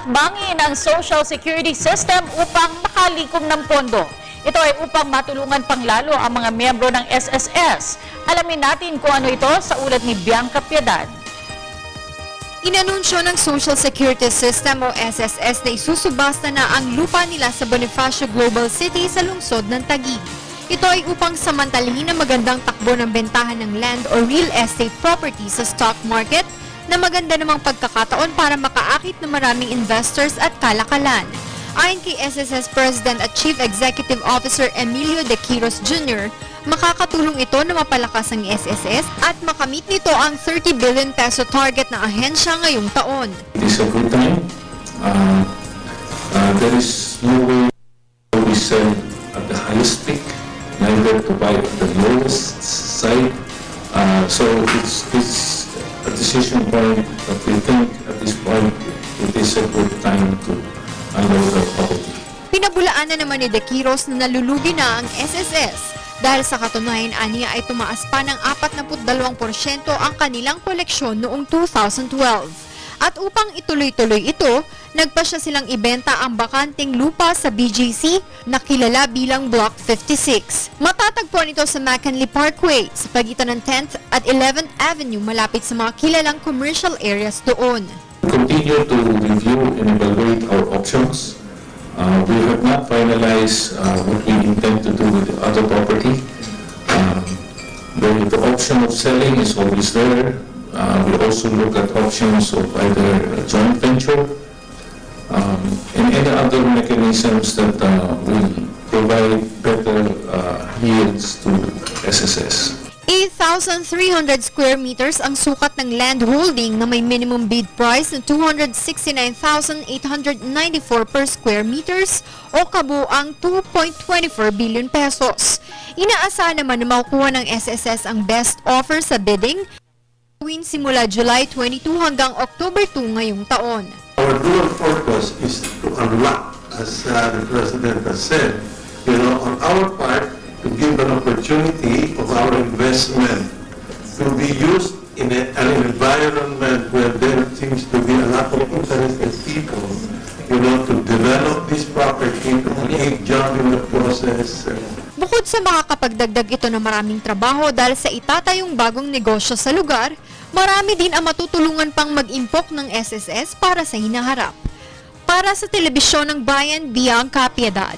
Hakbangin ang Social Security System upang makalikom ng pondo. Ito ay upang matulungan panglalo ang mga miyembro ng SSS. Alamin natin kung ano ito sa ulat ni Bianca Piedad. Inanunsyo ng Social Security System o SSS na isusubasta na ang lupa nila sa Bonifacio Global City sa lungsod ng Taguig. Ito ay upang samantalahin ang magandang takbo ng bentahan ng land o real estate property sa stock market na maganda namang pagkakataon para makaakit ng maraming investors at kalakalan. Ayon kay SSS President at Chief Executive Officer Emilio De Quiros Jr., makakatulong ito na mapalakas ang SSS at makamit nito ang 30 billion peso target ng ahensya ngayong taon. It is a good time. There is no way we sell at the highest peak, neither to buy at the lowest side. So it's a decision point that we think at this point it is a good time to unload the property. Pinabulaan na naman ni De Quiros na nalulugi na ang SSS dahil sa katunayan aniya ay tumaas pa ng 42% ang kanilang koleksyon noong 2012. At upang ituloy-tuloy ito, nagpasya silang ibenta ang bakanting lupa sa BGC na kilala bilang Block 56. Matatagpuan ito sa McKinley Parkway sa pagitan ng 10th at 11th Avenue malapit sa mga kilalang commercial areas doon. We continue to review and evaluate our options. We have not finalized what we intend to do with the other property. The option of selling is always there. We also look at options of either a joint venture and any other mechanisms that will provide better yields to SSS. 8,300 square meters ang sukat ng land holding na may minimum bid price na 269,894 per square meters o kabuang 2.24 billion pesos. Inaasahan naman na makukuha ng SSS ang best offer sa bidding simula July 22 hanggang October 2 ngayong taon. Our dual purpose is to unlock, as the President has said, on our part, to give an opportunity of our investment to be used in an environment where there seems to be a lot of interested people, to develop this property, to create job in the process. Bukod sa makakapagdagdag ito ng maraming trabaho dahil sa itatayong bagong negosyo sa lugar, marami din ang matutulungan pang mag-impok ng SSS para sa hinaharap. Para sa Telebisyon ng Bayan, Bianca Piedad.